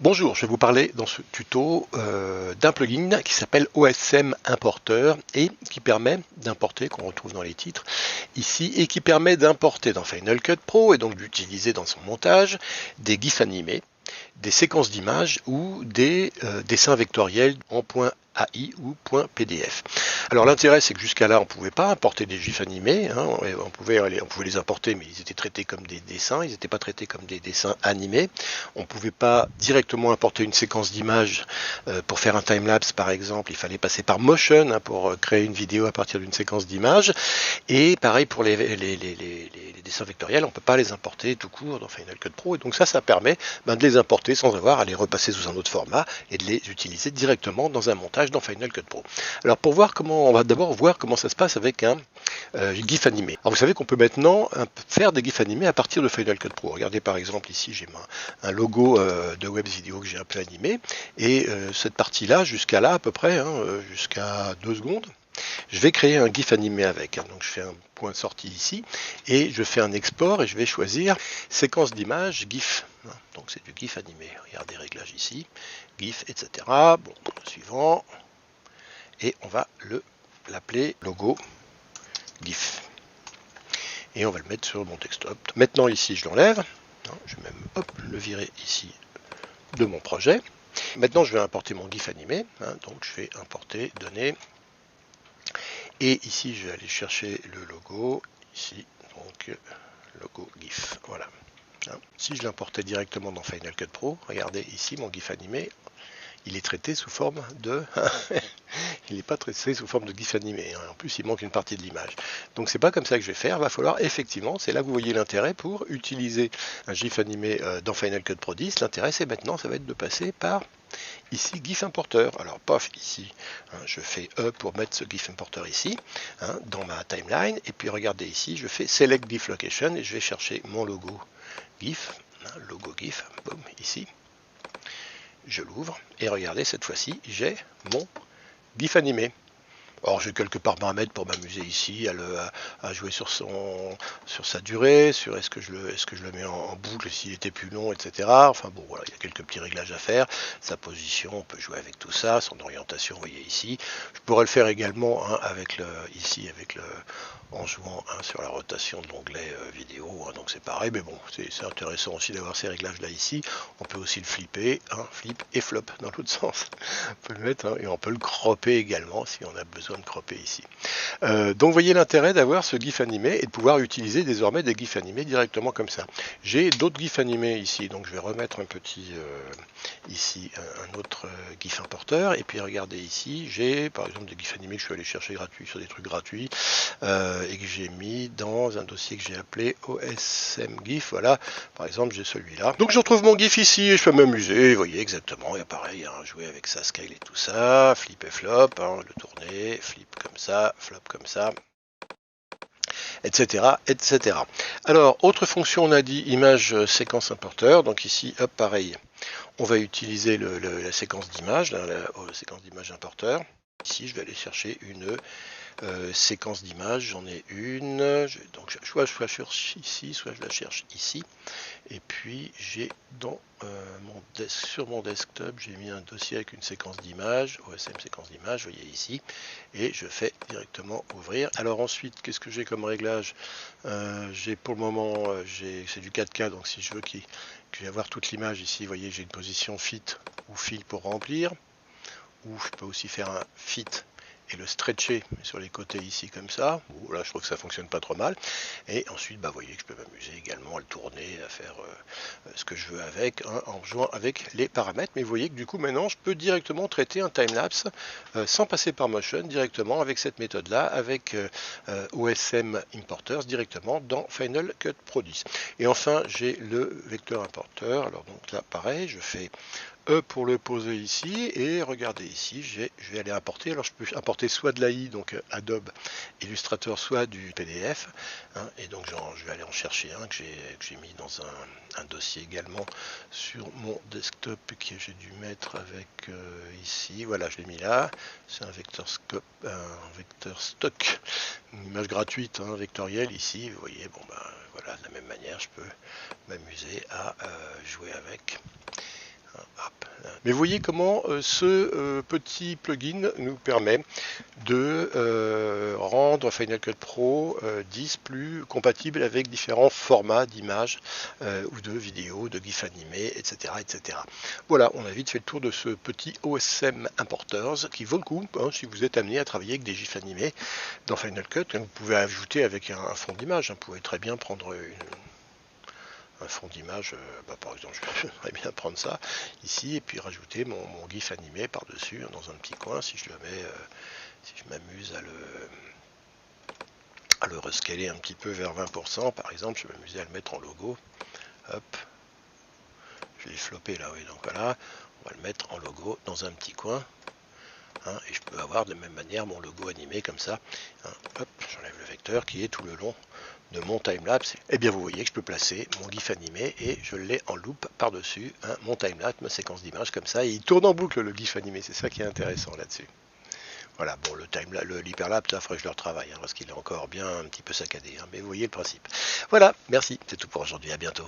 Bonjour, je vais vous parler dans ce tuto d'un plugin qui s'appelle OSM Importer et qui permet d'importer, qu'on retrouve dans les titres ici, et qui permet d'importer dans Final Cut Pro et donc d'utiliser dans son montage des GIFs animés, des séquences d'images ou des dessins vectoriels en .ai ou .pdf. Alors l'intérêt c'est que jusqu'à là on ne pouvait pas importer des GIFs animés, hein, on pouvait les importer mais ils étaient traités comme des dessins, ils n'étaient pas traités comme des dessins animés. On ne pouvait pas directement importer une séquence d'images pour faire un timelapse par exemple, il fallait passer par Motion hein, pour créer une vidéo à partir d'une séquence d'images. Et pareil pour les dessins vectoriels, on ne peut pas les importer tout court dans Final Cut Pro. Et donc ça permet de les importer sans avoir à les repasser sous un autre format et de les utiliser directement dans un montage dans Final Cut Pro. Alors pour voir comment, on va d'abord voir comment ça se passe avec un GIF animé. Alors vous savez qu'on peut maintenant faire des GIFs animés à partir de Final Cut Pro. Regardez par exemple ici, j'ai un logo de web vidéo que j'ai un peu animé. Et cette partie-là, jusqu'à là à peu près, hein, jusqu'à 2 secondes, je vais créer un GIF animé avec. Donc je fais un point de sortie ici et je fais un export et je vais choisir séquence d'image GIF. Donc c'est du GIF animé. Regardez réglages ici, GIF, etc. Bon, suivant. Et on va l'appeler logo GIF. Et on va le mettre sur mon desktop. Maintenant ici je l'enlève. Je vais même le virer ici de mon projet. Maintenant je vais importer mon GIF animé. Donc je vais importer données. Et ici, je vais aller chercher le logo, ici, donc logo GIF, voilà. Si je l'importais directement dans Final Cut Pro, regardez ici mon GIF animé, il est traité sous forme de... il n'est pas traité sous forme de GIF animé, en plus il manque une partie de l'image. Donc c'est pas comme ça que je vais faire, il va falloir effectivement, c'est là que vous voyez l'intérêt pour utiliser un GIF animé dans Final Cut Pro 10, l'intérêt c'est maintenant, ça va être de passer par... ici GIF importeur. Alors paf ici, je fais E pour mettre ce GIF importeur ici, dans ma timeline. Et puis regardez ici, je fais Select GIF Location et je vais chercher mon logo GIF, logo GIF, boum, ici. Je l'ouvre et regardez cette fois-ci, j'ai mon GIF animé. Or j'ai quelques paramètres pour m'amuser ici à jouer sur sa durée, sur est-ce que je le mets en boucle s'il était plus long, etc. Enfin bon voilà, il y a quelques petits réglages à faire. Sa position, on peut jouer avec tout ça, son orientation, vous voyez ici. Je pourrais le faire également en jouant sur la rotation de l'onglet vidéo, donc c'est pareil, mais bon, c'est intéressant aussi d'avoir ces réglages là ici. On peut aussi le flipper, flip et flop dans l'autre sens. On peut le mettre et on peut le cropper également si on a besoin de cropper ici. Donc vous voyez l'intérêt d'avoir ce GIF animé et de pouvoir utiliser désormais des GIFs animés directement comme ça. J'ai d'autres GIFs animés ici, donc je vais remettre un petit ici un autre GIF importeur et puis regardez ici, j'ai par exemple des GIFs animés que je suis allé chercher gratuits sur des trucs gratuits et que j'ai mis dans un dossier que j'ai appelé OSM GIF. Voilà, par exemple j'ai celui-là. Donc je retrouve mon GIF ici et je peux m'amuser, vous voyez exactement, et pareil, jouer avec sa scale et tout ça, flip et flop, le tourner, flip comme ça, flop comme ça, etc., etc. Alors, autre fonction, on a dit image séquence importeur. Donc ici, hop, pareil, on va utiliser la séquence d'image, la séquence d'image importeur. Ici, je vais aller chercher une séquence d'image, j'en ai une, donc soit je la cherche ici, soit je la cherche ici, et puis j'ai dans sur mon desktop, j'ai mis un dossier avec une séquence d'image, OSM séquence d'image, vous voyez ici, et je fais directement ouvrir. Alors ensuite, qu'est-ce que j'ai comme réglage? J'ai pour le moment, c'est du 4K, donc si je veux qu'il y ait avoir toute l'image ici, vous voyez, j'ai une position fit ou fill pour remplir, ou je peux aussi faire un fit et le stretcher sur les côtés ici comme ça. Bon, là je trouve que ça fonctionne pas trop mal. Et ensuite vous voyez que je peux m'amuser également à le tourner, à faire ce que je veux avec, en jouant avec les paramètres. Mais vous voyez que du coup maintenant je peux directement traiter un timelapse sans passer par Motion, directement avec cette méthode là, avec OSM Importers directement dans Final Cut Pro 10. Et enfin j'ai le vecteur importeur. Alors donc là pareil, je fais E pour le poser ici, et regardez ici, je vais aller importer. Alors je peux importer soit de l'AI, donc Adobe Illustrator, soit du PDF, et donc je vais aller en chercher un que j'ai mis dans un dossier également sur mon desktop, que j'ai dû mettre avec ici, voilà, je l'ai mis là, c'est un vecteur stock, une image gratuite, vectorielle ici, vous voyez, bon ben voilà, de la même manière, je peux m'amuser à jouer avec. Hop, Mais vous voyez comment ce petit plugin nous permet de rendre Final Cut Pro 10 plus compatible avec différents formats d'images ou de vidéos, de GIF animés, etc., etc. Voilà, on a vite fait le tour de ce petit OSM Importers qui vaut le coup hein, si vous êtes amené à travailler avec des GIFs animés dans Final Cut. Vous pouvez ajouter avec un fond d'image. Vous pouvez très bien prendre un fond d'image, par exemple, je pourrais bien prendre ça ici et puis rajouter mon GIF animé par-dessus dans un petit coin si je le mets, si je m'amuse à le rescaler un petit peu vers 20%, par exemple, je vais m'amuser à le mettre en logo. Hop, je vais flopper là, oui, donc voilà, on va le mettre en logo dans un petit coin. Hein, et je peux avoir de la même manière mon logo animé comme ça. Hein, hop, j'enlève le vecteur qui est tout le long de mon timelapse. Et bien vous voyez que je peux placer mon GIF animé et je l'ai en loop par-dessus hein, mon timelapse, ma séquence d'images comme ça. Et il tourne en boucle le GIF animé, c'est ça qui est intéressant là-dessus. Voilà, bon, l'hyperlapse, ça, faudrait que je le retravaille, hein, parce qu'il est encore bien un petit peu saccadé. Hein, mais vous voyez le principe. Voilà, merci, c'est tout pour aujourd'hui, à bientôt.